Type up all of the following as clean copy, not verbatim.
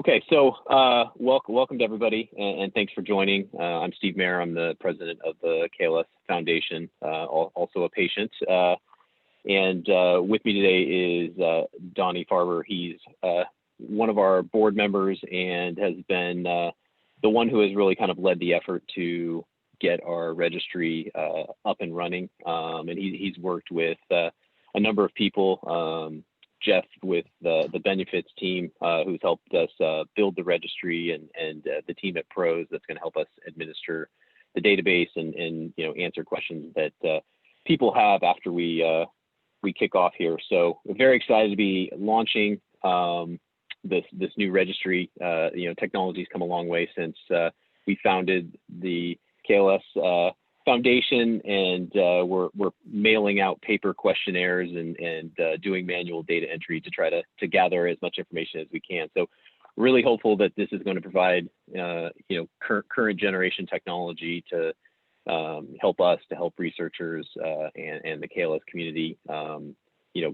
Okay, so welcome to everybody, and thanks for joining. I'm Steve Mayer. I'm the president of the KLS Foundation, also a patient. And with me today is Donnie Farber. He's one of our board members and has been the one who has really kind of led the effort to get our registry up and running. And he's worked with a number of people. Jeff with the benefits team, who's helped us build the registry, and the team at Pros that's going to help us administer the database and answer questions that people have after we kick off here. So we're very excited to be launching this new registry. Technology's come a long way since we founded the KLS Foundation, and we're mailing out paper questionnaires and doing manual data entry to try to gather as much information as we can. So really hopeful that this is going to provide current generation technology to help us, to help researchers and the KLS community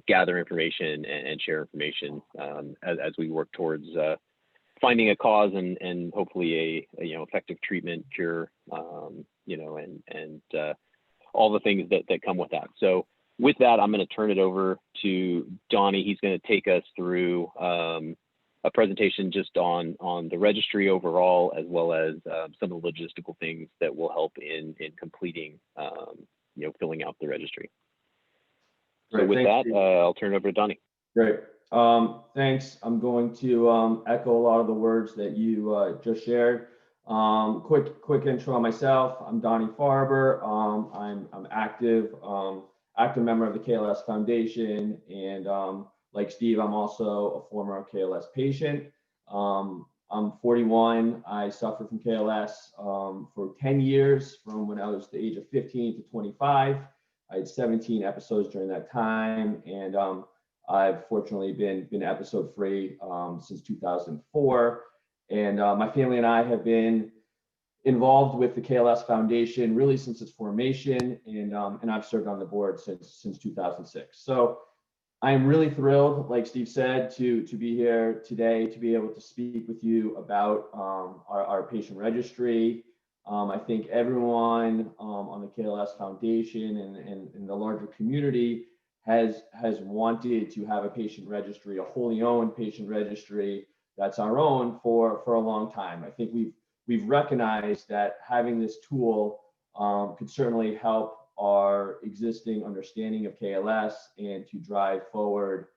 gather information and share information as we work towards finding a cause and hopefully a effective treatment, cure, and all the things that come with that. So with that, I'm going to turn it over to Donnie. He's going to take us through a presentation just on the registry overall, as well as some of the logistical things that will help in completing, filling out the registry. Great. So with Thanks, that, Steve. I'll turn it over to Donnie. Great. Thanks. I'm going to echo a lot of the words that you just shared. Quick intro on myself. I'm Donnie Farber. I'm active member of the KLS Foundation, and like Steve, I'm also a former KLS patient. I'm 41. I suffered from KLS for 10 years, from when I was the age of 15 to 25. I had 17 episodes during that time, and I've fortunately been episode free since 2004. And my family and I have been involved with the KLS Foundation really since its formation, and I've served on the board since 2006. So I'm really thrilled, like Steve said, to be here today to be able to speak with you about our patient registry. I think everyone on the KLS Foundation and the larger community has wanted to have a patient registry, a wholly owned patient registry that's our own for a long time. I think we've recognized that having this tool could certainly help our existing understanding of KLS and to drive forward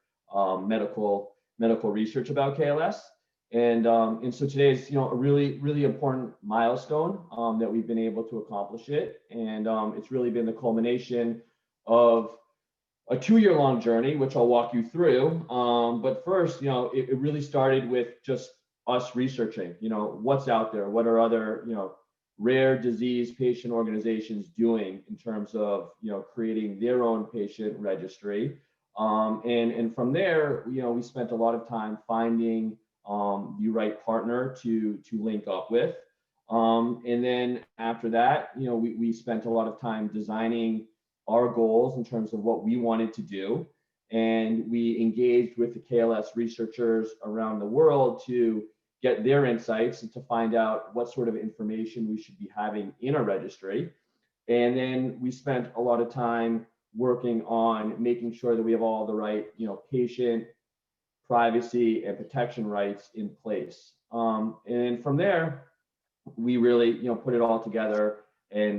medical research about KLS. And so today is a really important milestone that we've been able to accomplish it, and it's really been the culmination of a 2-year-long journey, which I'll walk you through. But first, it really started with just us researching, what's out there, what are other, rare disease patient organizations doing in terms of, creating their own patient registry. And from there, we spent a lot of time finding the right partner to link up with. And then after that, we spent a lot of time designing our goals in terms of what we wanted to do. And we engaged with the KLS researchers around the world to get their insights and to find out what sort of information we should be having in our registry. And then we spent a lot of time working on making sure that we have all the right, patient privacy and protection rights in place. And from there, we really, put it all together and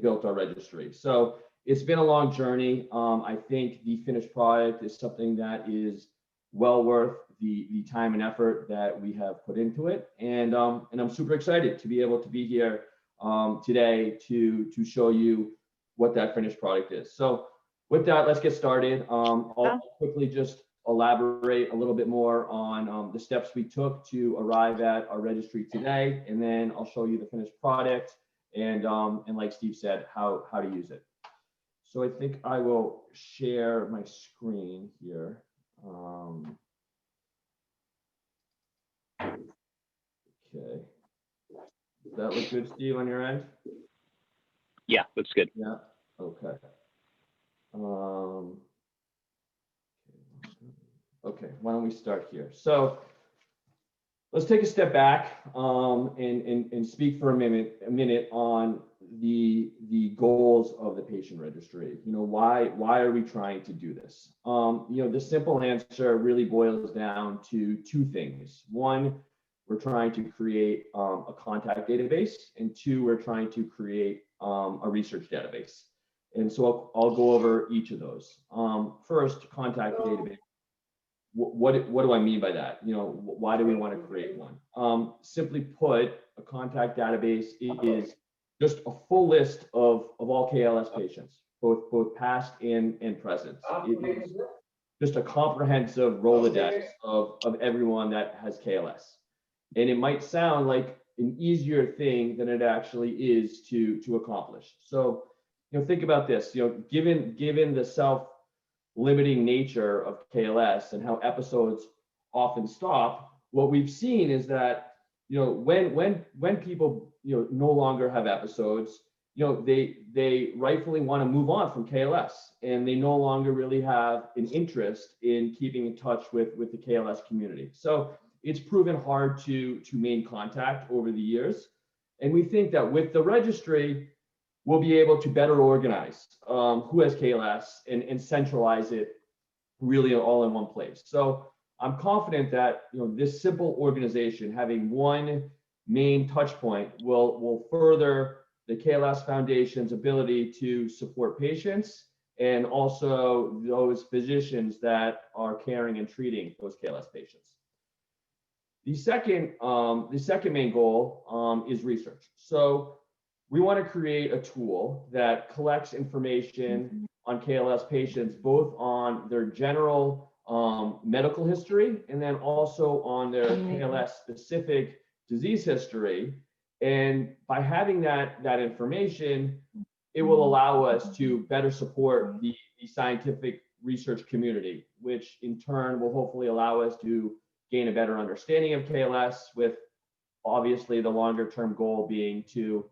built our registry. So it's been a long journey. I think the finished product is something that is well worth the time and effort that we have put into it. And I'm super excited to be able to be here today to show you what that finished product is. So with that, let's get started. I'll quickly just elaborate a little bit more on the steps we took to arrive at our registry today, and then I'll show you the finished product and like Steve said, how to use it. So I think I will share my screen here. Okay. Does that look good, Steve, on your end? Yeah, looks good. Yeah. Okay. Okay. Why don't we start here? So Let's take a step back and speak for a minute on the goals of the patient registry. Why are we trying to do this? The simple answer really boils down to two things. One, we're trying to create a contact database, and two, we're trying to create a research database. And so I'll go over each of those. First, contact database. What do I mean by that? Why do we want to create one? Simply put, a contact database is just a full list of all KLS patients, both past and present. It is just a comprehensive Rolodex of everyone that has KLS. And it might sound like an easier thing than it actually is to accomplish. So, think about this. Given the self-limiting nature of KLS and how episodes often stop, what we've seen is that when people no longer have episodes, they rightfully want to move on from KLS, and they no longer really have an interest in keeping in touch with the KLS community. So it's proven hard to maintain contact over the years. And we think that with the registry, we'll be able to better organize who has KLS and centralize it really all in one place. So I'm confident that this simple organization, having one main touch point, will further the KLS Foundation's ability to support patients and also those physicians that are caring and treating those KLS patients. The second main goal is research. So we want to create a tool that collects information on KLS patients, both on their general medical history and then also on their KLS specific disease history. And by having that information, it will allow us to better support the scientific research community, which in turn will hopefully allow us to gain a better understanding of KLS, with obviously the longer term goal being to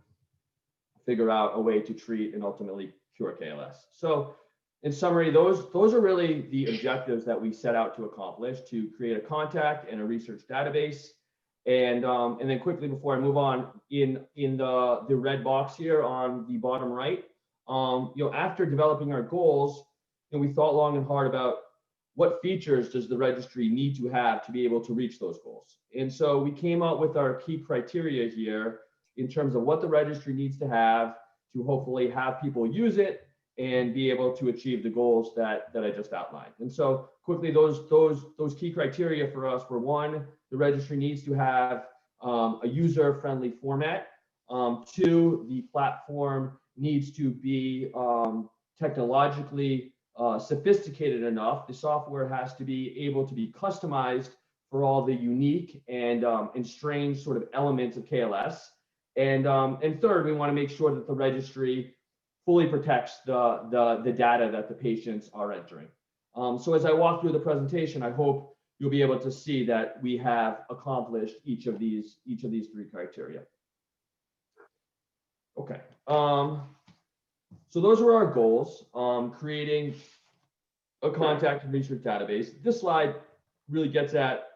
figure out a way to treat and ultimately cure KLS. So in summary, those are really the objectives that we set out to accomplish: to create a contact and a research database. And then quickly before I move on, in the red box here on the bottom right, after developing our goals, we thought long and hard about what features does the registry need to have to be able to reach those goals. And so we came out with our key criteria here in terms of what the registry needs to have to hopefully have people use it and be able to achieve the goals that I just outlined. And so quickly, those key criteria for us were: one, the registry needs to have a user-friendly format. Two, the platform needs to be technologically sophisticated enough. The software has to be able to be customized for all the unique and strange sort of elements of KLS. And third, we want to make sure that the registry fully protects the data that the patients are entering. So as I walk through the presentation, I hope you'll be able to see that we have accomplished each of these three criteria. Okay. So those were our goals: creating a contact and research database. This slide really gets at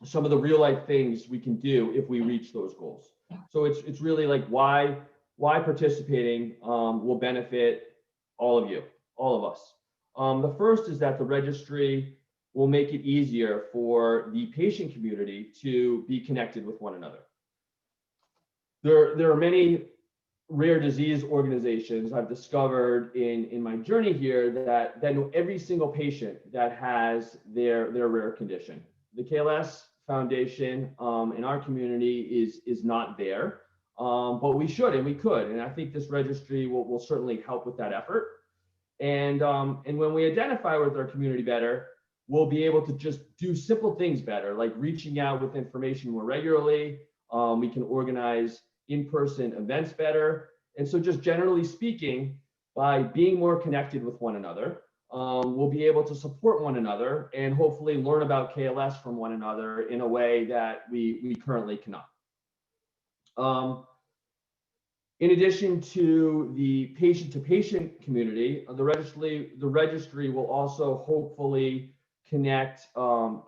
some of the real life things we can do if we reach those goals. So it's really like why participating will benefit all of you, all of us. The first is that the registry will make it easier for the patient community to be connected with one another. There are many rare disease organizations I've discovered in my journey here that know every single patient that has their rare condition. The KLS Foundation in our community is not there, but we should and we could, and I think this registry will certainly help with that effort. And when we identify with our community better, we'll be able to just do simple things better, like reaching out with information more regularly. We can organize in-person events better. And so just generally speaking, by being more connected with one another, we'll be able to support one another and hopefully learn about KLS from one another in a way that we currently cannot. In addition to the patient-to-patient community, the registry will also hopefully connect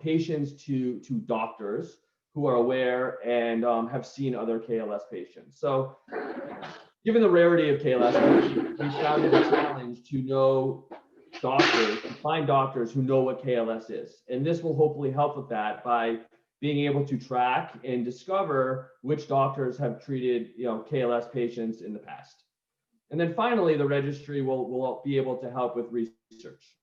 patients to doctors who are aware and have seen other KLS patients. So given the rarity of KLS, we found it a challenge to know doctors, to find doctors who know what KLS is. And this will hopefully help with that by being able to track and discover which doctors have treated KLS patients in the past. And then finally, the registry will be able to help with research.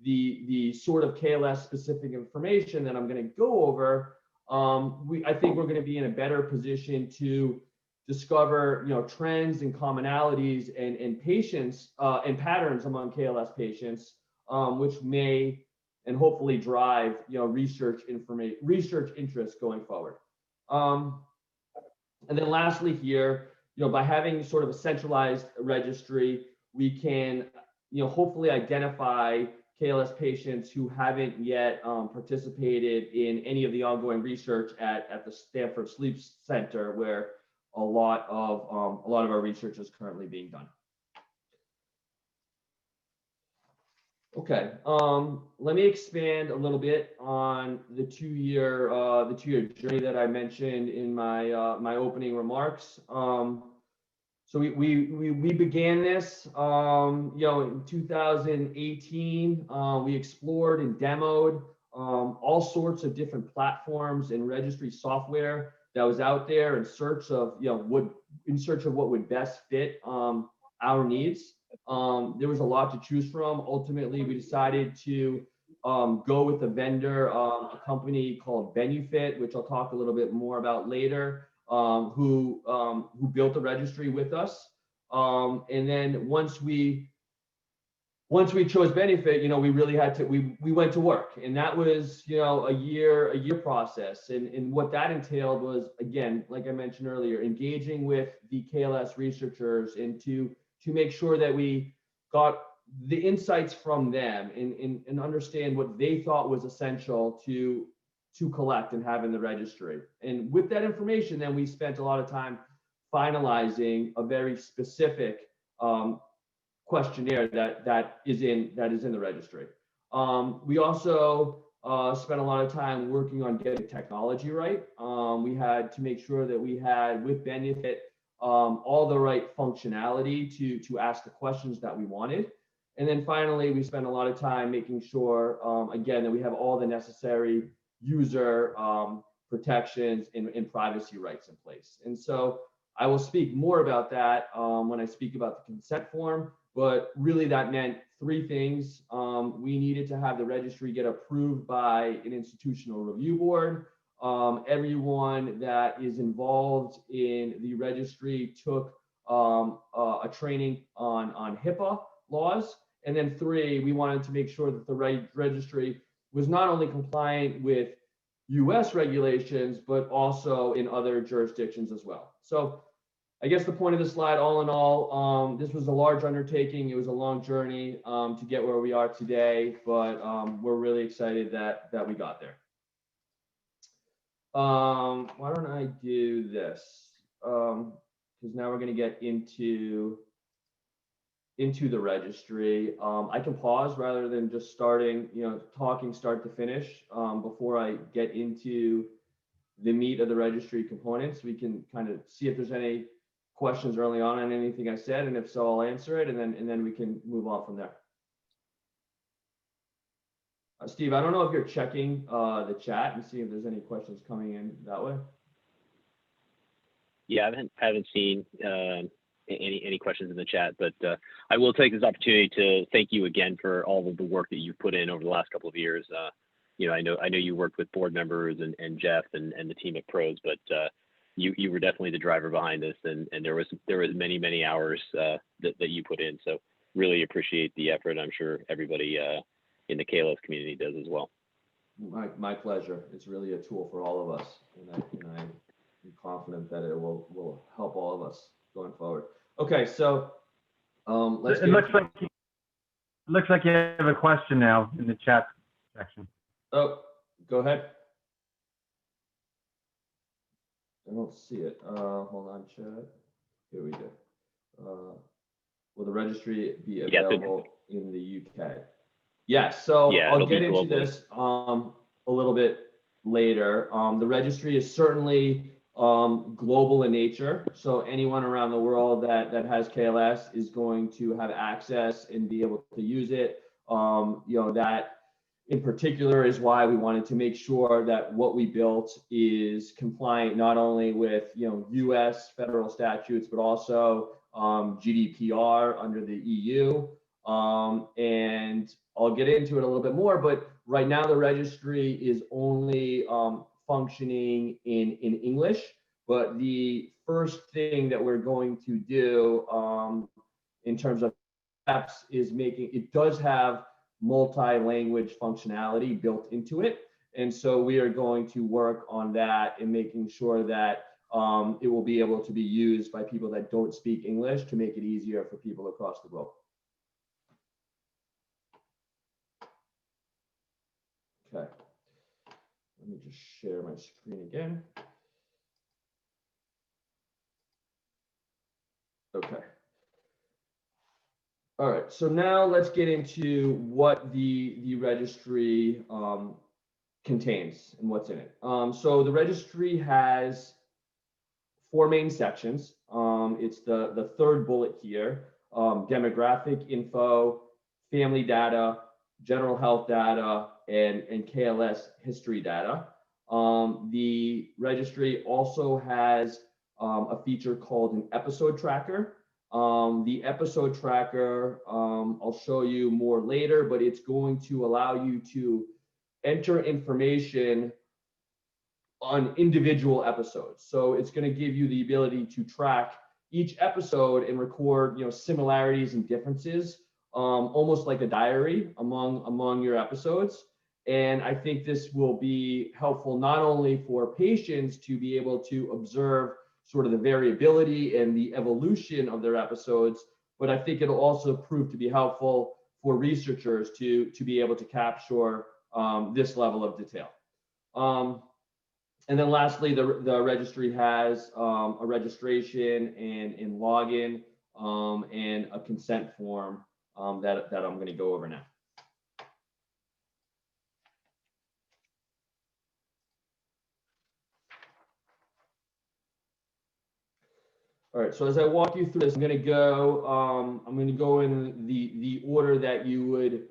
The sort of KLS specific information that I'm going to go over, I think we're going to be in a better position to discover trends and commonalities and patients and patterns among KLS patients, which may and hopefully drive research interest going forward. And then lastly here, by having sort of a centralized registry, we can hopefully identify KLS patients who haven't yet participated in any of the ongoing research at the Stanford Sleep Center, where a lot of our research is currently being done. Okay, let me expand a little bit on the two-year journey that I mentioned in my opening remarks. So we began this, in 2018. We explored and demoed all sorts of different platforms and registry software that was out there in search of what would best fit our needs. There was a lot to choose from. Ultimately, we decided to go with a vendor, a company called Benufit, which I'll talk a little bit more about later, who built the registry with us. And then once we chose Benefit, we really had to, we went to work, and that was, a year process. And what that entailed was, again, like I mentioned earlier, engaging with the KLS researchers and to make sure that we got the insights from them and understand what they thought was essential to collect and have in the registry. And with that information, then we spent a lot of time finalizing a very specific questionnaire that is in the registry. We also spent a lot of time working on getting technology right. We had to make sure that we had, with Benefit, all the right functionality to ask the questions that we wanted. And then finally, we spent a lot of time making sure, again, that we have all the necessary user protections and privacy rights in place. And so I will speak more about that when I speak about the consent form, but really that meant three things. We needed to have the registry get approved by an institutional review board. Everyone that is involved in the registry took a training on HIPAA laws. And then three, we wanted to make sure that the registry was not only compliant with US regulations, but also in other jurisdictions as well. So I guess the point of the slide, all in all, this was a large undertaking. It was a long journey to get where we are today, but we're really excited that we got there. Why don't I do this? Because now we're going to get into the registry. I can pause rather than just starting, talking start to finish before I get into the meat of the registry components. We can kind of see if there's any questions early on anything I said, and if so, I'll answer it, and then we can move on from there. Steve, I don't know if you're checking the chat and see if there's any questions coming in that way. Yeah, I haven't seen any questions in the chat, but I will take this opportunity to thank you again for all of the work that you've put in over the last couple of years. I know you worked with board members and Jeff and the team at Pros, but you were definitely the driver behind this, and there was many hours that you put in. So really appreciate the effort. I'm sure everybody in the KLS community does as well. My pleasure. It's really a tool for all of us, and I'm confident that it will help all of us going forward. Okay, so let's. It looks like you have a question now in the chat section. Oh, go ahead. I don't see it. Hold on, chat. Here we go. Will the registry be available in the UK? Yes. So yeah, I'll get into this a little bit later. The registry is certainly global in nature. So anyone around the world that has KLS is going to have access and be able to use it. That in particular is why we wanted to make sure that what we built is compliant not only with US federal statutes, but also GDPR under the EU. And I'll get into it a little bit more, but right now the registry is only functioning in English. But the first thing that we're going to do in terms of steps is it does have multi-language functionality built into it. And so we are going to work on that and making sure that it will be able to be used by people that don't speak English to make it easier for people across the globe. Okay, let me just share my screen again. Okay. All right, so now let's get into what the registry contains and what's in it. So the registry has 4 main sections. It's the third bullet here: demographic info, family data, general health data, and KLS history data. The registry also has a feature called an episode tracker. The episode tracker, I'll show you more later, but it's going to allow you to enter information on individual episodes. So it's going to give you the ability to track each episode and record, similarities and differences, almost like a diary among your episodes. And I think this will be helpful not only for patients to be able to observe sort of the variability and the evolution of their episodes, but I think it'll also prove to be helpful for researchers to be able to capture this level of detail. And then lastly, the registry has a registration and login and a consent form that I'm going to go over now. All right, so as I walk you through this, I'm going to go in the order that you would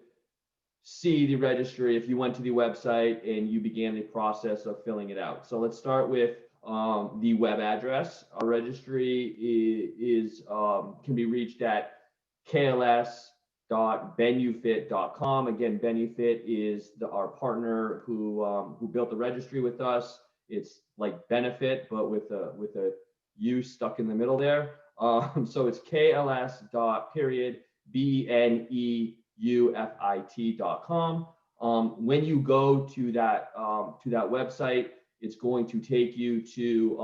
see the registry if you went to the website and you began the process of filling it out. So let's start with the web address. Our registry can be reached at kls.benufit.com. Again, Benufit is our partner who built the registry with us. It's like benefit, but with a U stuck in the middle there. So it's kls.benufit.com. When you go to that website, it's going to take you to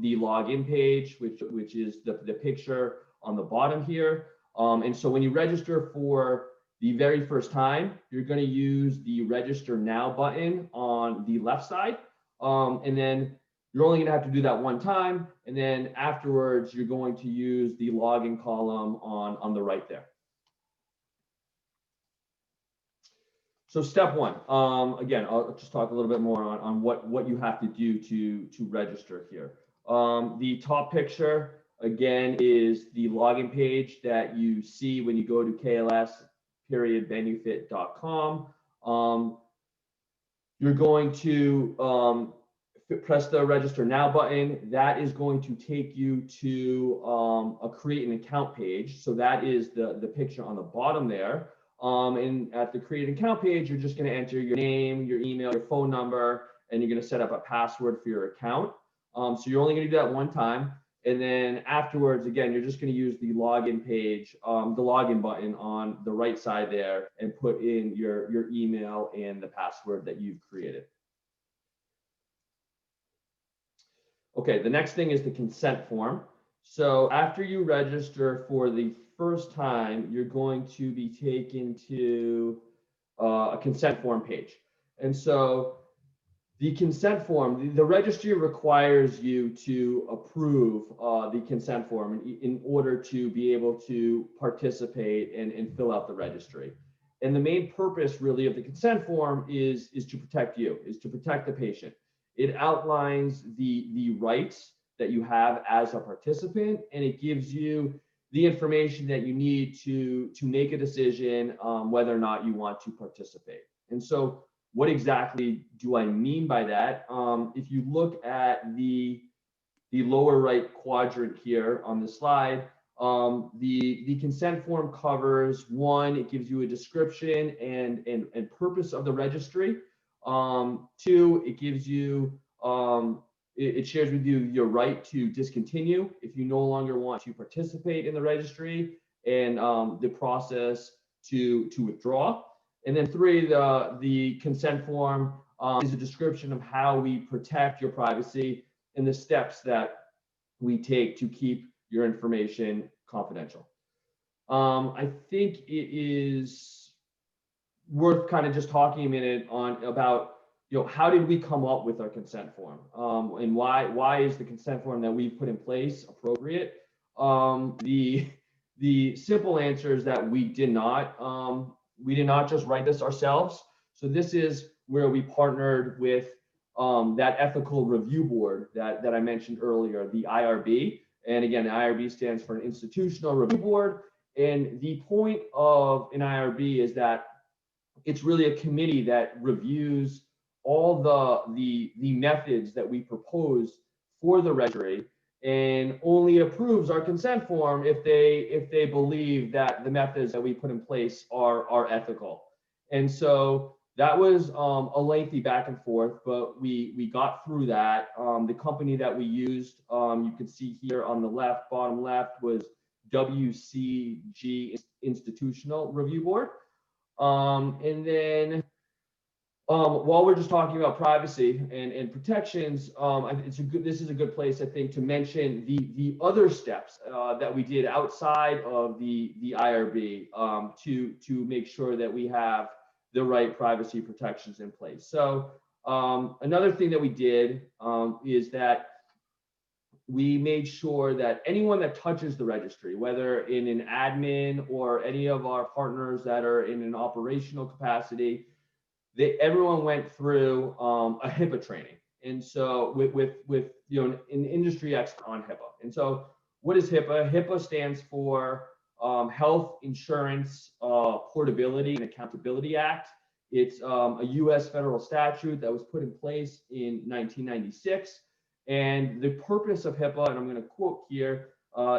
the login page, which is the picture on the bottom here. And so when you register for the very first time, you're going to use the Register Now button on the left side, and then you're only going to have to do that one time, and then afterwards you're going to use the login column on the right there. So step one, again, I'll just talk a little bit more on what you have to do to register here. The top picture, again, is the login page that you see when you go to kls.benufit.com. You're going to press the Register Now button. That is going to take you to a Create an Account page. So that is the picture on the bottom there. And at the Create an Account page, you're just going to enter your name, your email, your phone number, and you're going to set up a password for your account. So you're only going to do that one time. And then afterwards, again, you're just going to use the login page, the login button on the right side there, and put in your email and the password that you've created. Okay, the next thing is the consent form. So after you register for the first time, you're going to be taken to a consent form page. And so the consent form, the registry requires you to approve the consent form in order to be able to participate and fill out the registry. And the main purpose really of the consent form is to protect you, is to protect the patient. It outlines the rights that you have as a participant, and it gives you the information that you need to make a decision whether or not you want to participate. And so what exactly do I mean by that? If you look at the lower right quadrant here on the slide, the consent form covers, one, it gives you a description and purpose of the registry. Two, it gives you, it shares with you your right to discontinue if you no longer want to participate in the registry, and the process to withdraw. And then three, the consent form is a description of how we protect your privacy and the steps that we take to keep your information confidential. I think it is worth kind of just talking a minute about, how did we come up with our consent form, and why is the consent form that we've put in place appropriate? The simple answer is that we did not just write this ourselves. So this is where we partnered with that ethical review board that I mentioned earlier, the IRB. And again, the IRB stands for an institutional review board. And the point of an IRB is that it's really a committee that reviews all the methods that we propose for the registry, and only approves our consent form if they believe that the methods that we put in place are ethical. And so that was a lengthy back and forth, but we got through that. The company that we used, you can see here on the left, bottom left, was WCG Institutional Review Board. And then while we're just talking about privacy and protections, this is a good place, I think, to mention the other steps that we did outside of the IRB to make sure that we have the right privacy protections in place. So another thing that we did is that we made sure that anyone that touches the registry, whether in an admin or any of our partners that are in an operational capacity, everyone went through a HIPAA training. And so with an industry expert on HIPAA. And so what is HIPAA? HIPAA stands for Health Insurance Portability and Accountability Act. It's a US federal statute that was put in place in 1996. And the purpose of HIPAA, and I'm going to quote here,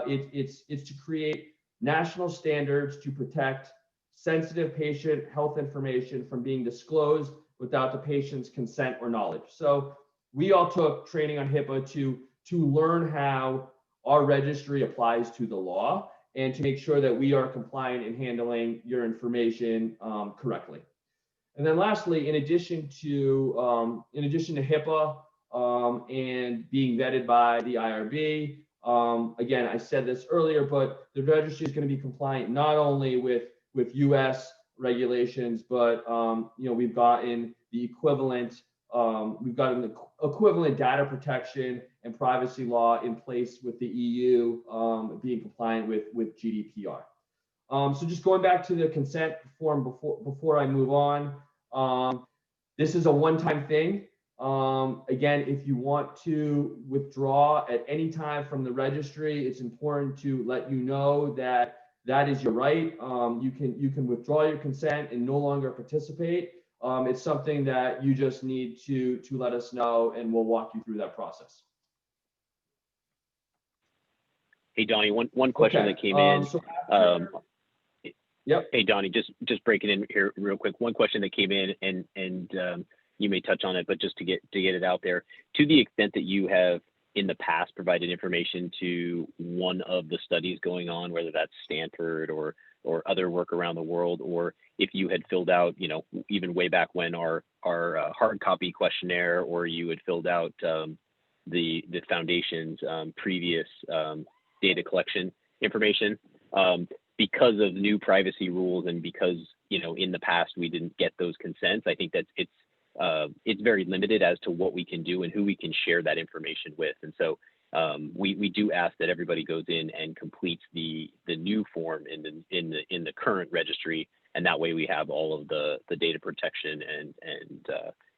it's to create national standards to protect sensitive patient health information from being disclosed without the patient's consent or knowledge. So we all took training on HIPAA to learn how our registry applies to the law and to make sure that we are compliant in handling your information correctly. And then lastly, in addition to HIPAA and being vetted by the IRB, again, I said this earlier, but the registry is going to be compliant not only with US regulations, but we've gotten the equivalent data protection and privacy law in place with the EU, being compliant with GDPR. So just going back to the consent form before I move on, this is a one-time thing. Again, if you want to withdraw at any time from the registry, it's important to let you know that is your right. You can withdraw your consent and no longer participate. It's something that you just need to let us know, and we'll walk you through that process. Hey, Donnie, one question that came in. Yep. Hey, Donnie, just breaking in here real quick. One question that came in, and you may touch on it, but just to get it out there, to the extent that you have in the past provided information to one of the studies going on, whether that's Stanford or other work around the world, or if you had filled out, even way back when our hard copy questionnaire, or you had filled out the foundation's previous data collection information, because of new privacy rules and because in the past we didn't get those consents, I think that it's very limited as to what we can do and who we can share that information with. And so we do ask that everybody goes in and completes the new form in the current registry, and that way we have all of the data protection and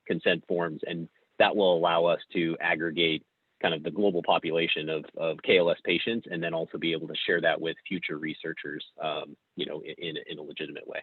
consent forms, and that will allow us to aggregate kind of the global population of KLS patients, and then also be able to share that with future researchers, you know, in a legitimate way.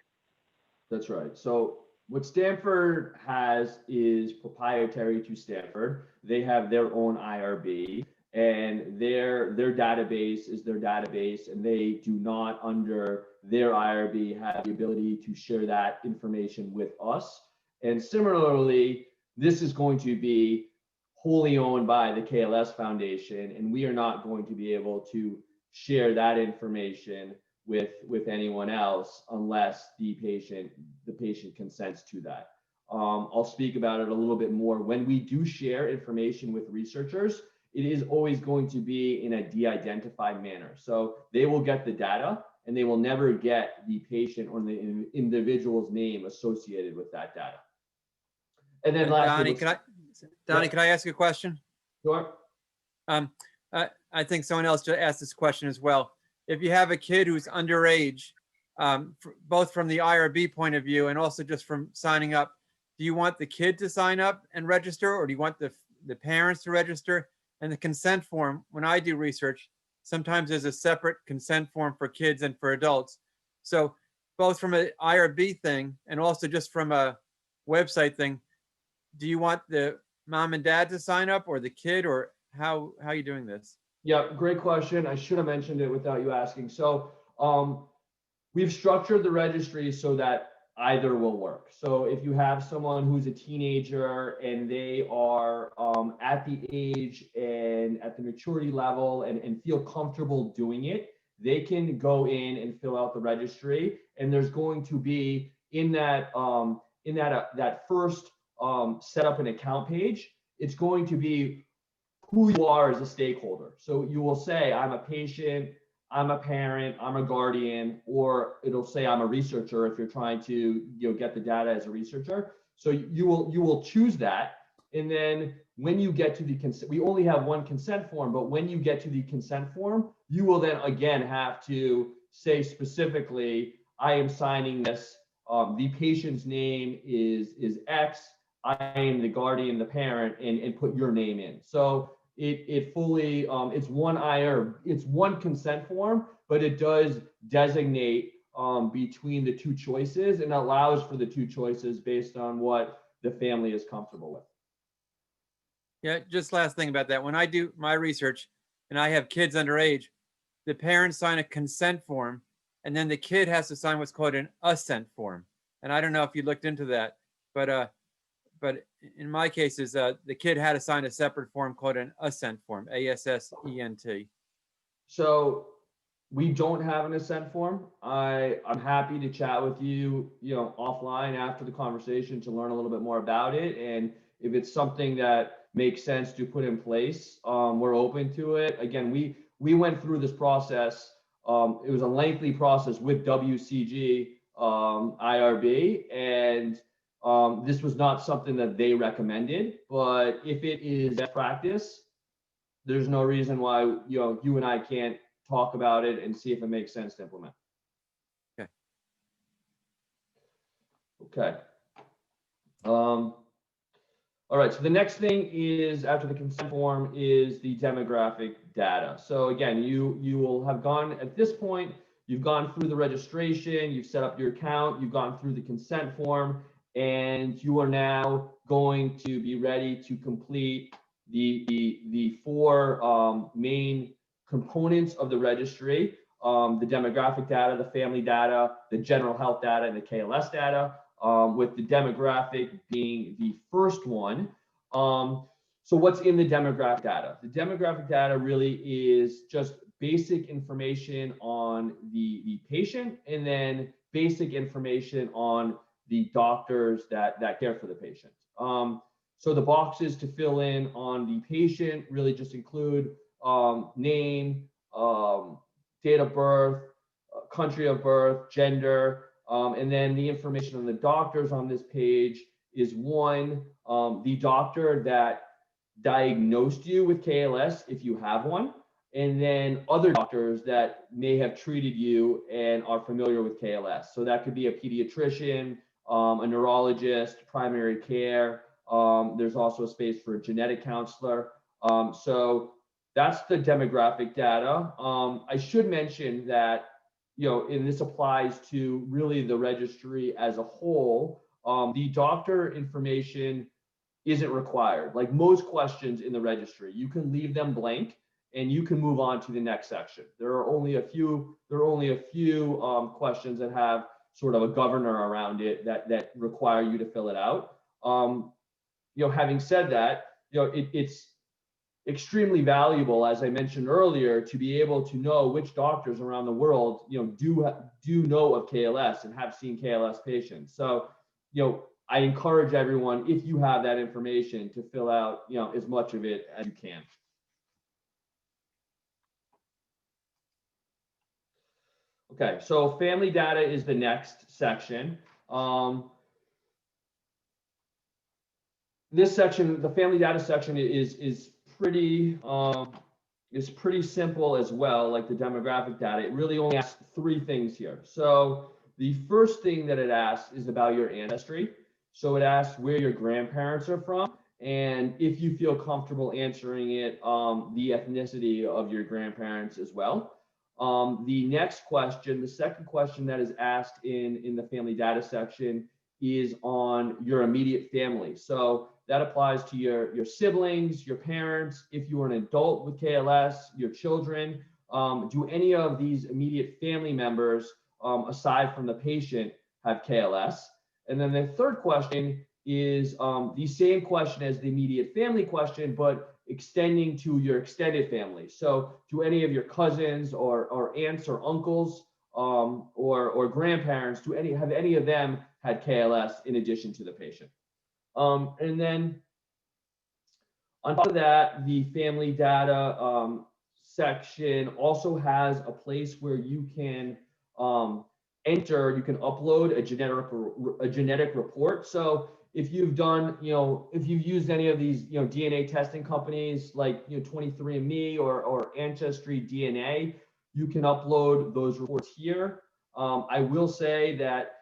That's right. So what Stanford has is proprietary to Stanford. They have their own IRB, and their database is their database, and they do not, under their IRB, have the ability to share that information with us. And similarly, this is going to be wholly owned by the KLS Foundation, and we are not going to be able to share that information with anyone else unless the patient consents to that. I'll speak about it a little bit more. When we do share information with researchers, it is always going to be in a de-identified manner. So they will get the data, and they will never get the patient or the individual's name associated with that data. And then lastly, Donnie, can I ask you a question? Sure. I think someone else just asked this question as well. If you have a kid who's underage, both from the IRB point of view and also just from signing up, do you want the kid to sign up and register, or do you want the parents to register? And the consent form, when I do research, sometimes there's a separate consent form for kids and for adults. So both from an IRB thing and also just from a website thing, do you want the mom and dad to sign up, or the kid, or how are you doing this? Yeah, great question. I should have mentioned it without you asking. So we've structured the registry so that either will work. So if you have someone who's a teenager and they are at the age and at the maturity level and feel comfortable doing it, they can go in and fill out the registry. And there's going to be in that first set up an account page, it's going to be who you are as a stakeholder. So you will say, I'm a patient, I'm a parent, I'm a guardian, or it'll say I'm a researcher if you're trying to get the data as a researcher. So you will choose that. And then when you get to the consent, we only have one consent form, but when you get to the consent form, you will then again have to say specifically, I am signing this. The patient's name is X. I am the guardian, the parent, and put your name in. So it fully, it's one consent form, but it does designate between the two choices and allows for the two choices based on what the family is comfortable with. Yeah, just last thing about that. When I do my research and I have kids underage, the parents sign a consent form, and then the kid has to sign what's called an assent form. And I don't know if you looked into that, but in my cases, the kid had to sign a separate form called an assent form, ASSENT. So we don't have an assent form. I'm happy to chat with you, offline after the conversation to learn a little bit more about it. And if it's something that makes sense to put in place, we're open to it. Again, we went through this process. It was a lengthy process with WCG IRB, and this was not something that they recommended, but if it is best practice, there's no reason why you and I can't talk about it and see if it makes sense to implement. Okay. All right, so the next thing is, after the consent form, is the demographic data. So again, you will have gone, at this point, you've gone through the registration, you've set up your account, you've gone through the consent form, and you are now going to be ready to complete the four main components of the registry: the demographic data, the family data, the general health data, and the KLS data, with the demographic being the first one. So what's in the demographic data? The demographic data really is just basic information on the patient, and then basic information on the doctors that care for the patient. So the boxes to fill in on the patient really just include name, date of birth, country of birth, gender, and then the information on the doctors on this page is one, the doctor that diagnosed you with KLS, if you have one, and then other doctors that may have treated you and are familiar with KLS. So that could be a pediatrician, a neurologist, primary care. There's also a space for a genetic counselor. So that's the demographic data. I should mention that, and this applies to really the registry as a whole, the doctor information isn't required. Like most questions in the registry, you can leave them blank and you can move on to the next section. There are only a few questions that have sort of a governor around it that require you to fill it out. Having said that, it's extremely valuable, as I mentioned earlier, to be able to know which doctors around the world, do know of KLS and have seen KLS patients. So, I encourage everyone, if you have that information, to fill out, as much of it as you can. Okay, so family data is the next section. This section, the family data section, is pretty simple as well, like the demographic data. It really only asks 3 things here. So the first thing that it asks is about your ancestry. So it asks where your grandparents are from, and if you feel comfortable answering it, the ethnicity of your grandparents as well. The next question, the second question that is asked in the family data section, is on your immediate family. So that applies to your siblings, your parents, if you are an adult with KLS, your children. Do any of these immediate family members, aside from the patient, have KLS? And then the third question is the same question as the immediate family question, but extending to your extended family. So do any of your cousins or aunts or uncles or grandparents, have any of them had KLS in addition to the patient? And then on top of that, the family data section also has a place where you can you can upload a genetic report. So if you've done, if you've used any of these, DNA testing companies like 23andMe or Ancestry DNA, you can upload those reports here. I will say that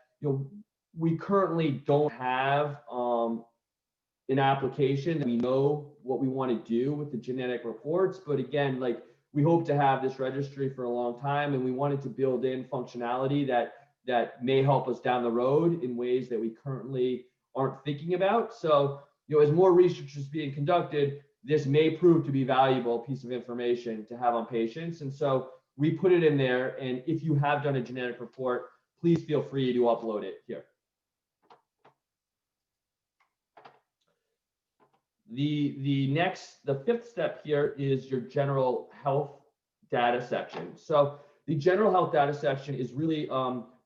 we currently don't have an application that we know what we want to do with the genetic reports, but again, like, we hope to have this registry for a long time, and we wanted to build in functionality that may help us down the road in ways that we currently aren't thinking about. So, as more research is being conducted, this may prove to be a valuable piece of information to have on patients. And so we put it in there. And if you have done a genetic report, please feel free to upload it here. The fifth step here is your general health data section. So the general health data section is really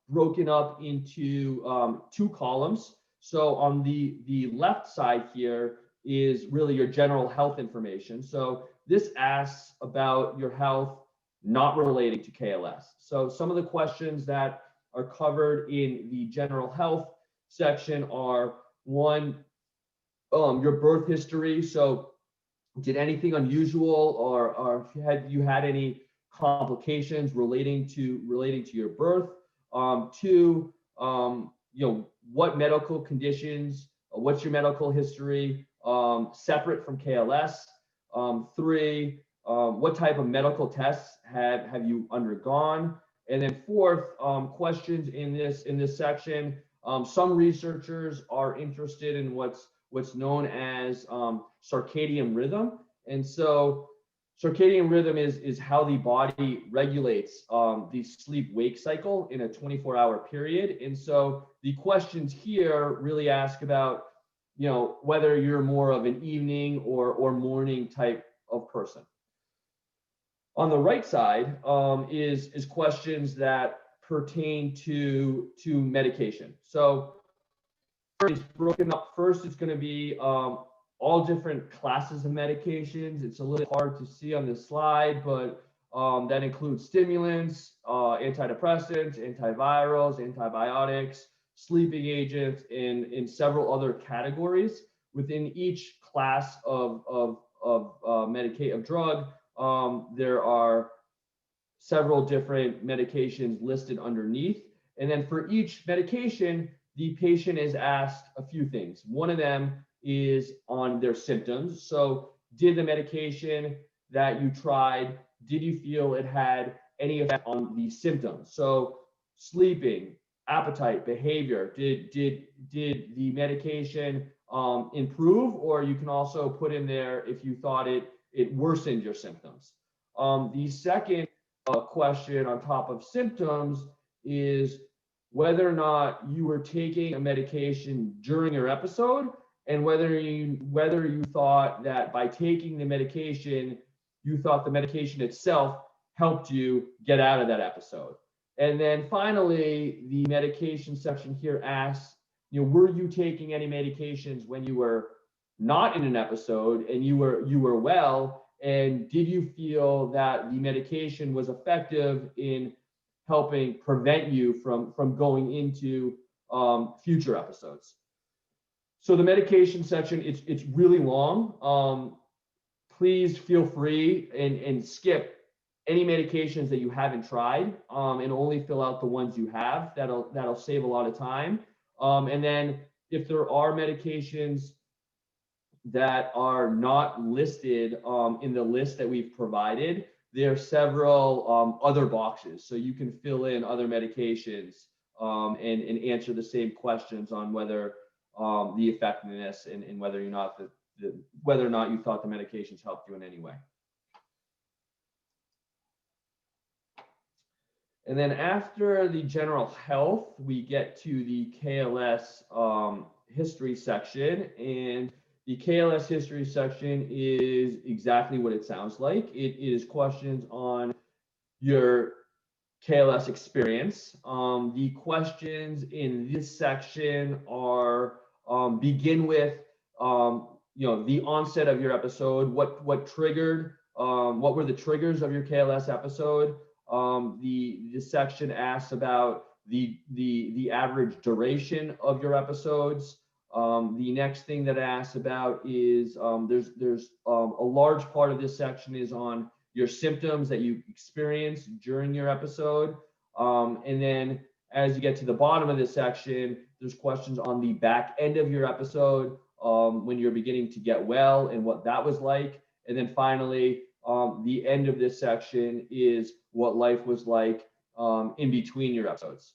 broken up into 2 columns. So on the left side here is really your general health information. So this asks about your health not relating to KLS. So some of the questions that are covered in the general health section are: 1, your birth history. So did anything unusual or have you had any complications relating to your birth? 2, what medical conditions, what's your medical history separate from KLS? 3, what type of medical tests have you undergone? And then 4th, questions in this section. Some researchers are interested in what's known as circadian rhythm. And so circadian rhythm is how the body regulates the sleep-wake cycle in a 24-hour period. And so the questions here really ask about, whether you're more of an evening or morning type of person. On the right side is questions that pertain to medication. So it's broken up. First, it's going to be all different classes of medications. It's a little hard to see on this slide, but that includes stimulants, antidepressants, antivirals, antibiotics, sleeping agents, and in several other categories. Within each class of drug, there are several different medications listed underneath. And then for each medication, the patient is asked a few things. One of them is on their symptoms. So did the medication that you tried, did you feel it had any effect on the symptoms? So sleeping, appetite, behavior, did the medication improve? Or you can also put in there if you thought it worsened your symptoms. The second question on top of symptoms is whether or not you were taking a medication during your episode, and whether you thought that by taking the medication, you thought the medication itself helped you get out of that episode. And then finally, the medication section here asks, were you taking any medications when you were not in an episode and you were well, and did you feel that the medication was effective in helping prevent you from going into future episodes? So the medication section, it's really long. Please feel free and skip any medications that you haven't tried, and only fill out the ones you have. That'll save a lot of time. And then if there are medications that are not listed in the list that we've provided, there are several other boxes. So you can fill in other medications and answer the same questions on whether the effectiveness and whether or not whether or not you thought the medications helped you in any way. And then after the general health, we get to the KLS history section. And the KLS history section is exactly what it sounds like. It is questions on your KLS experience. The questions in this section are begin with the onset of your episode. What triggered? What were the triggers of your KLS episode? The section asks about the average duration of your episodes. The next thing that it asks about is there's a large part of this section is on your symptoms that you experienced during your episode. And then as you get to the bottom of this section, there's questions on the back end of your episode, when you're beginning to get well and what that was like. And then finally, the end of this section is what life was like in between your episodes.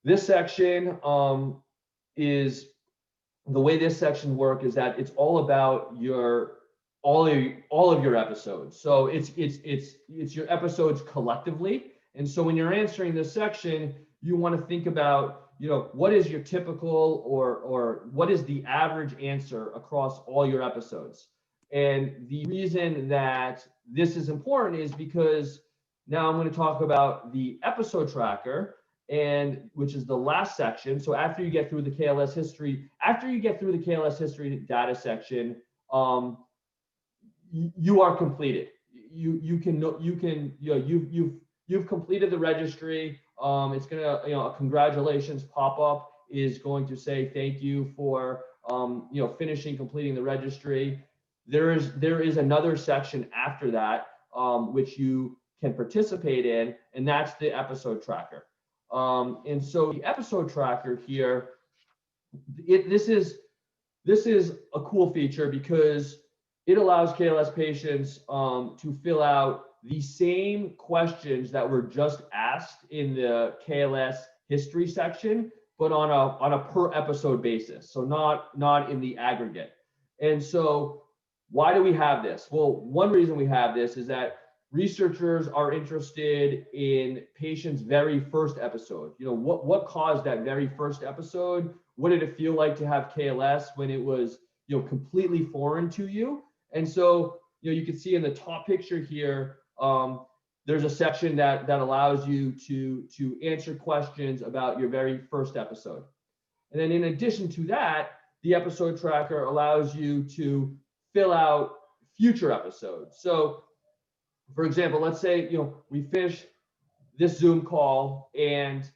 This section is the way this section works is that it's all about all of your episodes. So it's your episodes collectively. And so when you're answering this section, you want to think about, what is your typical or what is the average answer across all your episodes? And the reason that this is important is because now I'm going to talk about the episode tracker, and which is the last section. So after you get through the KLS history, data section, you are completed. You've completed the registry. It's gonna, a congratulations pop-up is going to say thank you for completing the registry. There is another section after that which you can participate in, and that's the episode tracker. And so the episode tracker here, this is a cool feature because it allows KLS patients to fill out the same questions that were just asked in the KLS history section, but on a per episode basis. So not in the aggregate. And so why do we have this? Well, one reason we have this is that researchers are interested in patients' very first episode. What caused that very first episode? What did it feel like to have KLS when it was completely foreign to you? And so you can see in the top picture here, there's a section that allows you to answer questions about your very first episode. And then in addition to that, the episode tracker allows you to fill out future episodes. So for example, let's say we finish this Zoom call and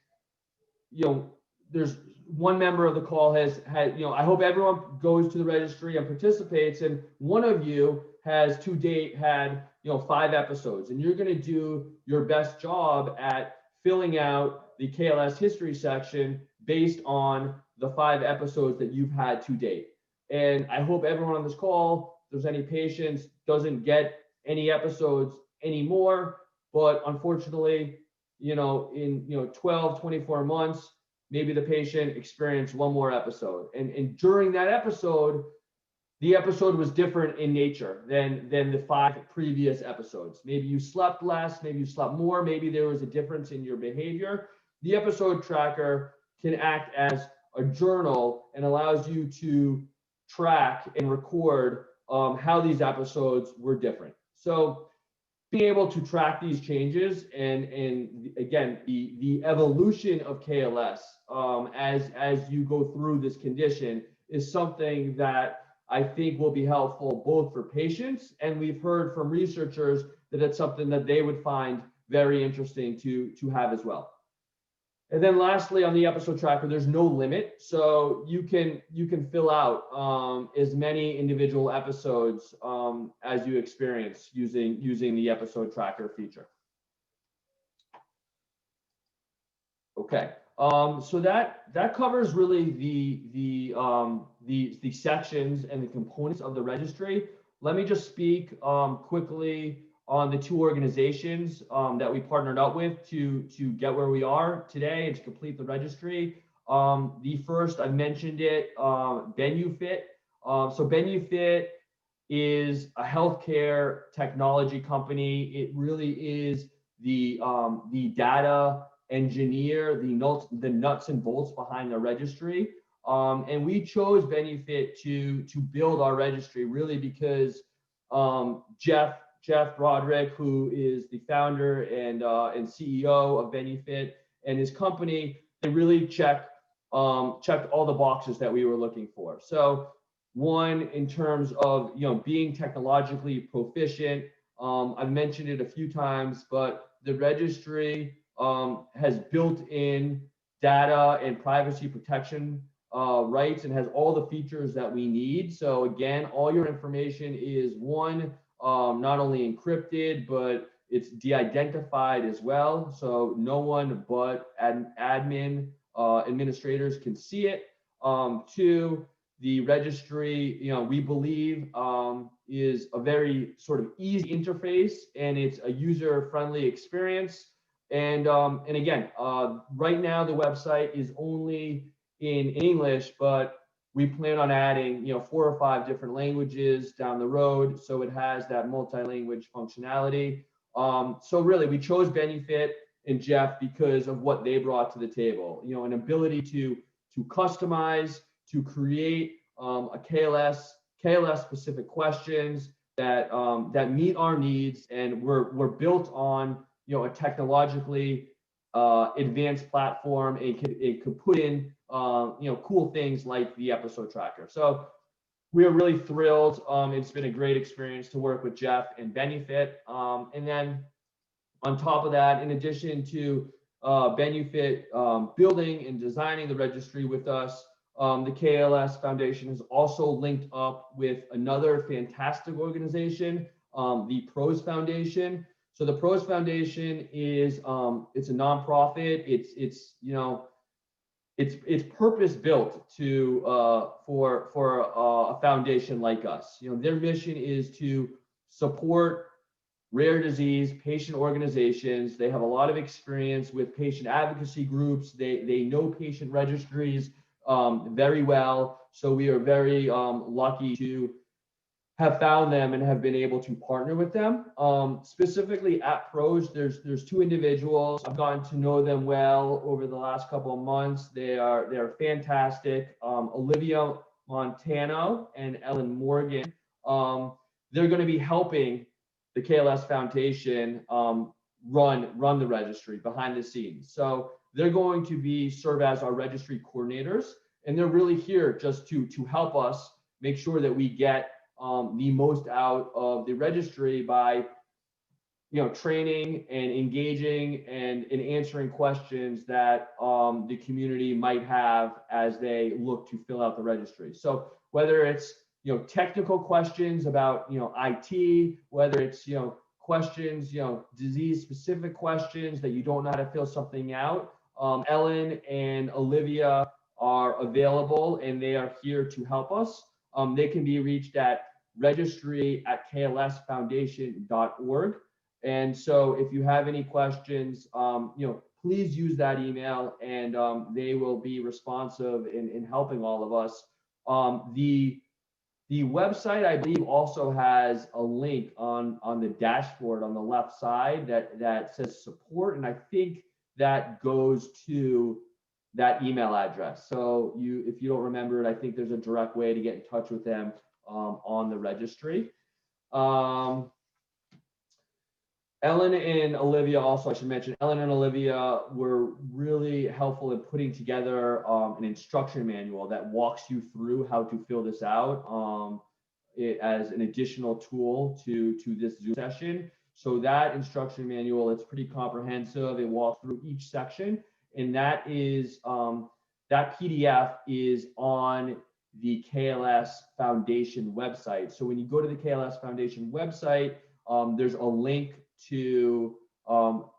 there's one member of the call has I hope everyone goes to the registry and participates, and one of you has to date had, 5 episodes, and you're going to do your best job at filling out the KLS history section based on the 5 episodes that you've had to date. And I hope everyone on this call, if there's any patients, doesn't get any episodes anymore. But unfortunately, in 12, 24 months, maybe the patient experienced one more episode. And during that episode, the episode was different in nature than the 5 previous episodes. Maybe you slept less, maybe you slept more, maybe there was a difference in your behavior. The episode tracker can act as a journal and allows you to track and record how these episodes were different. So being able to track these changes and again, the evolution of KLS as you go through this condition is something that I think will be helpful both for patients, and we've heard from researchers that it's something that they would find very interesting to have as well. And then lastly, on the episode tracker, there's no limit, so you can fill out as many individual episodes as you experience using the episode tracker feature. Okay, so that covers really the sections and the components of the registry. Let me just speak quickly on the 2 organizations that we partnered up with to get where we are today and to complete the registry. The first, I mentioned it, BenuFit. So BenuFit is a healthcare technology company. It really is the data engineer, the nuts and bolts behind the registry. And we chose BenuFit to build our registry really because Jeff Broderick, who is the founder and CEO of BenuFit, and his company, they really checked all the boxes that we were looking for. So one, in terms of being technologically proficient, I've mentioned it a few times, but the registry has built-in data and privacy protection rights and has all the features that we need. So again, all your information is not only encrypted, but it's de-identified as well. So no one but admin administrators can see it. 2, the registry, we believe is a very sort of easy interface, and it's a user-friendly experience. And again, right now the website is only in English, but we plan on adding 4 or 5 different languages down the road, so it has that multi-language functionality. So really, we chose BenuFit and Jeff because of what they brought to the table. An ability to customize, to create a KLS specific questions that meet our needs, and we're built on a technologically advanced platform. It could put in cool things like the episode tracker. So we are really thrilled. It's been a great experience to work with Jeff and BenuFit. And then on top of that, in addition to BenuFit building and designing the registry with us, the KLS Foundation has also linked up with another fantastic organization, the PROS Foundation. So the PROS Foundation is it's a nonprofit. It's purpose built for a foundation like us. Their mission is to support rare disease patient organizations. They have a lot of experience with patient advocacy groups. They know patient registries very well. So we are very lucky to have found them and have been able to partner with them. Specifically at PROS, there's 2 individuals. I've gotten to know them well over the last couple of months. They are fantastic. Olivia Montano and Ellen Morgan. They're going to be helping the KLS Foundation run the registry behind the scenes. So they're going to serve as our registry coordinators, and they're really here just to help us make sure that we get the most out of the registry by training and engaging and answering questions that the community might have as they look to fill out the registry. So whether it's technical questions about, IT, whether it's, questions, disease specific questions that you don't know how to fill something out. Ellen and Olivia are available and they are here to help us. They can be reached at registry@klsfoundation.org. And so if you have any questions, please use that email and they will be responsive in helping all of us. The website, I believe, also has a link on the dashboard on the left side that says support, and I think that goes to that email address. So if you don't remember it, I think there's a direct way to get in touch with them on the registry. Ellen and Olivia, also I should mention, Ellen and Olivia were really helpful in putting together an instruction manual that walks you through how to fill this out as an additional tool to this Zoom session. So that instruction manual, it's pretty comprehensive. It walks through each section, and that PDF is on the KLS Foundation website. So when you go to the KLS Foundation website, there's a link to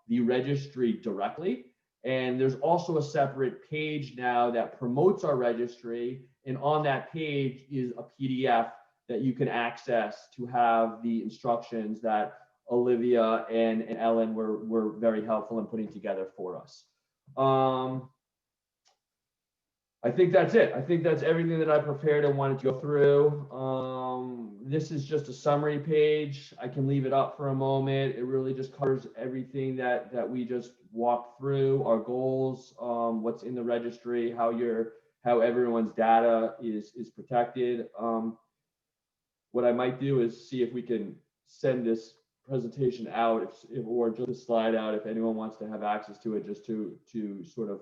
the registry directly. And there's also a separate page now that promotes our registry. And on that page is a PDF that you can access to have the instructions that Olivia and Ellen were very helpful in putting together for us. I think that's it. I think that's everything that I prepared and wanted to go through. This is just a summary page. I can leave it up for a moment. It really just covers everything that we just walked through, our goals, what's in the registry, how everyone's data is protected. What I might do is see if we can send this presentation out or just a slide out if anyone wants to have access to it, just to sort of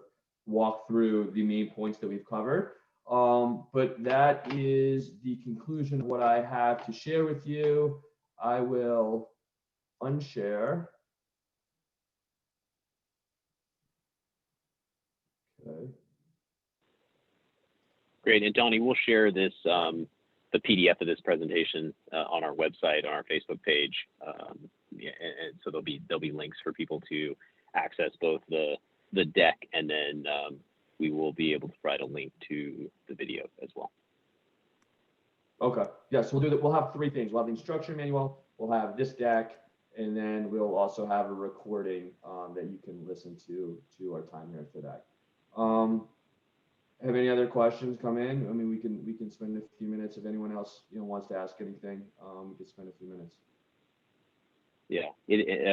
walk through the main points that we've covered. But that is the conclusion of what I have to share with you. I will unshare. Okay. Great. And Donnie, we'll share this, the PDF of this presentation on our website, on our Facebook page. And so there'll be links for people to access both the deck, and then we will be able to provide a link to the video as well. Okay. Yeah, so we'll do that. We'll have three things. We'll have the instruction manual, we'll have this deck, and then we'll also have a recording that you can listen to our time here today. Have any other questions come in? I mean, we can spend a few minutes if anyone else wants to ask anything. We can spend a few minutes. Yeah,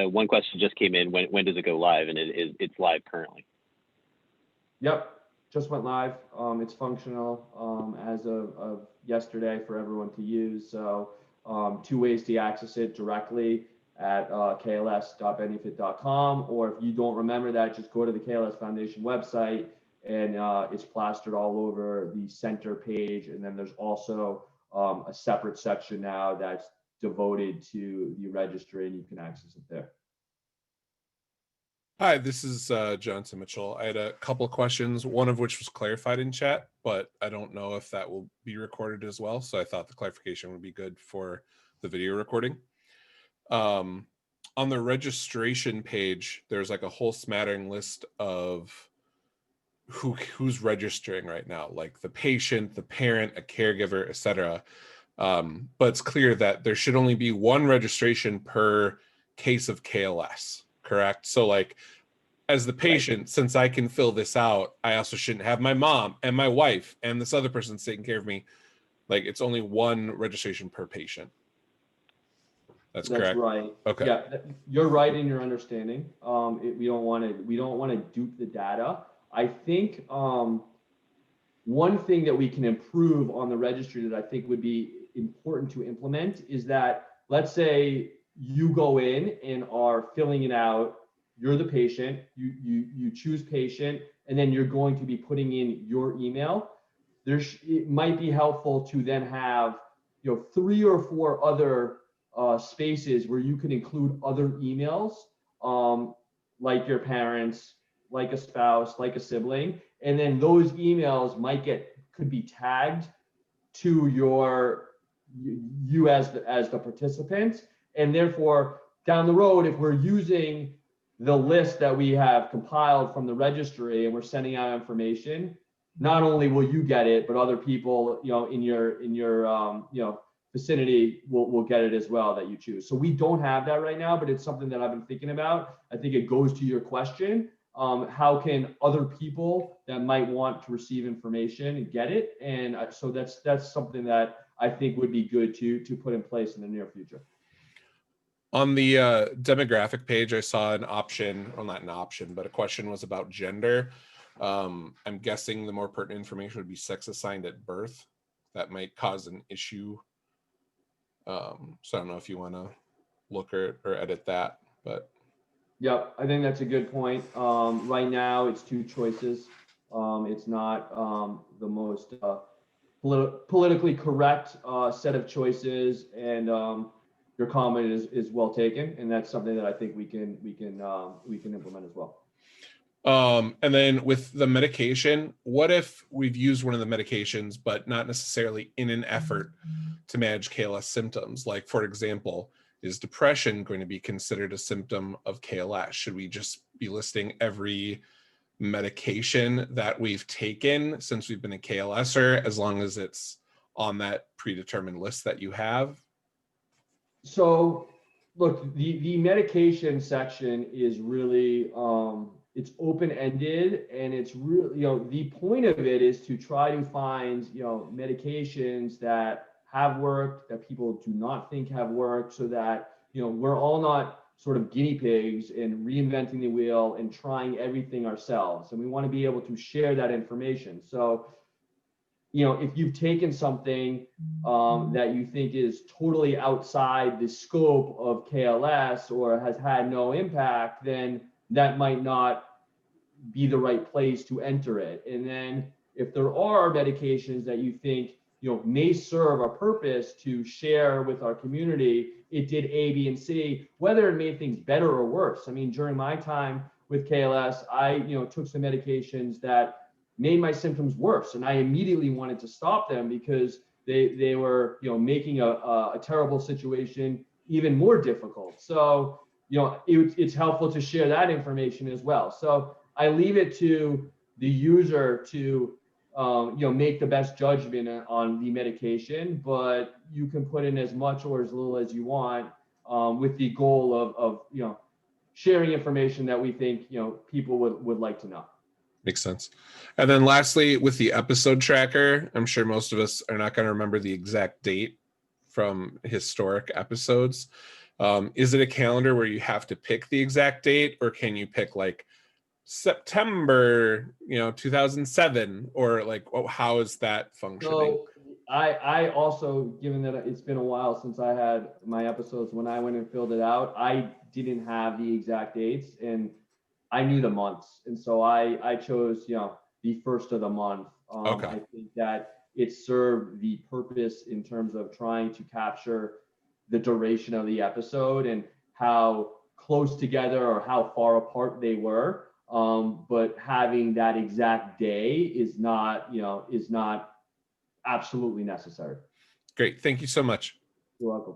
one question just came in. When does it go live? And it's live currently. Yep, just went live. It's functional as of yesterday for everyone to use. So 2 ways to access it: directly at kls.benefit.com, or if you don't remember that, just go to the KLS Foundation website, and it's plastered all over the center page. And then there's also a separate section now that's devoted to the registry, and you can access it there. Hi, this is Johnson Mitchell. I had a couple of questions, one of which was clarified in chat, but I don't know if that will be recorded as well. So I thought the clarification would be good for the video recording. On the registration page, there's like a whole smattering list of who's registering right now, like the patient, the parent, a caregiver, etc. But it's clear that there should only be one registration per case of KLS, correct? So like, as the patient, right, since I can fill this out, I also shouldn't have my mom and my wife and this other person's taking care of me. Like, it's only one registration per patient. That's correct. That's right. Okay. Yeah, you're right in your understanding. We don't want to dupe the data. I think one thing that we can improve on the registry that I think would be important to implement is that, let's say you go in and are filling it out. You're the patient, you choose patient, and then you're going to be putting in your email. It might be helpful to then have 3 or 4 other spaces where you can include other emails, like your parents, like a spouse, like a sibling, and then those emails could be tagged to your you as the participant. And therefore, down the road, if we're using the list that we have compiled from the registry and we're sending out information, not only will you get it, but other people, in your vicinity will get it as well that you choose. So we don't have that right now, but it's something that I've been thinking about. I think it goes to your question. How can other people that might want to receive information get it? And so that's something that I think would be good to put in place in the near future. On the demographic page, I saw an option, well, not an option, but a question was about gender. I'm guessing the more pertinent information would be sex assigned at birth. That might cause an issue. So I don't know if you want to look or edit that, but. Yep, I think that's a good point. Right now, it's 2 choices. It's not the most politically correct set of choices, and your comment is well taken, and that's something that I think we can implement as well. And then with the medication, what if we've used one of the medications, but not necessarily in an effort to manage KLS symptoms? Like, for example, is depression going to be considered a symptom of KLS? Should we just be listing every medication that we've taken since we've been a KLSer, as long as it's on that predetermined list that you have? So look, the medication section is really, it's open-ended, and it's really, the point of it is to try to find, medications that have worked, that people do not think have worked, so that, we're all not sort of guinea pigs and reinventing the wheel and trying everything ourselves. And we want to be able to share that information. So, if you've taken something that you think is totally outside the scope of KLS or has had no impact, then that might not be the right place to enter it. And then if there are medications that you think may serve a purpose to share with our community, it did A, B, and C, whether it made things better or worse. I mean, during my time with KLS, I took some medications that made my symptoms worse, and I immediately wanted to stop them because they were making a terrible situation even more difficult. So it's helpful to share that information as well. So I leave it to the user to make the best judgment on the medication, but you can put in as much or as little as you want, with the goal of sharing information that we think people would like to know. Makes sense. And then lastly, with the episode tracker, I'm sure most of us are not going to remember the exact date from historic episodes. Is it a calendar where you have to pick the exact date, or can you pick like September 2007, or like, how is that functioning? So I also, given that it's been a while since I had my episodes, when I went and filled it out, I didn't have the exact dates, and I knew the months, and so I chose the first of the month. Okay. I think that it served the purpose in terms of trying to capture the duration of the episode and how close together or how far apart they were. But having that exact day is not absolutely necessary. Great. Thank you so much. You're welcome.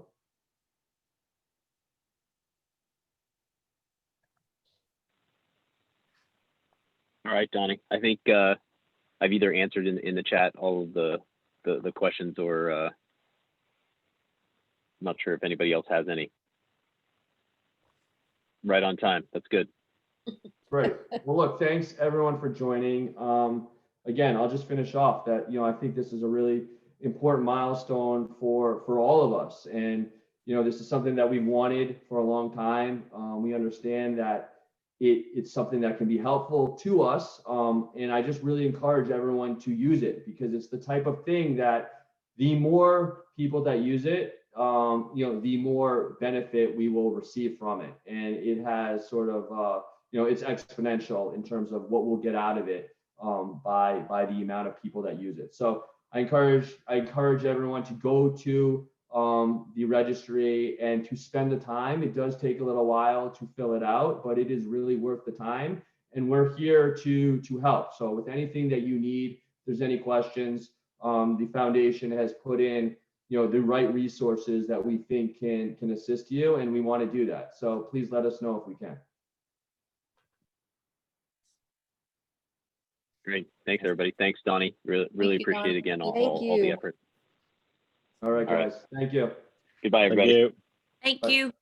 All right, Donnie. I think I've either answered in the chat all of the questions, or I'm not sure if anybody else has any. Right on time. That's good. Great. Well, look, thanks everyone for joining. Again, I'll just finish off that, I think this is a really important milestone for all of us. And, this is something that we've wanted for a long time. We understand that it's something that can be helpful to us. And I just really encourage everyone to use it, because it's the type of thing that the more people that use it, the more benefit we will receive from it. And it has sort of, it's exponential in terms of what we'll get out of it by the amount of people that use it. So I encourage everyone to go to the registry and to spend the time. It does take a little while to fill it out, but it is really worth the time. And we're here to help. So with anything that you need, if there's any questions, the foundation has put in the right resources that we think can assist you, and we want to do that. So please let us know if we can. Great. Thanks, everybody. Thanks, Donnie. Really Thank you, appreciate Don. again all Thank the you. effort. All right, All right. guys. Thank you. Goodbye, Thank everybody. you. Thank Bye. you.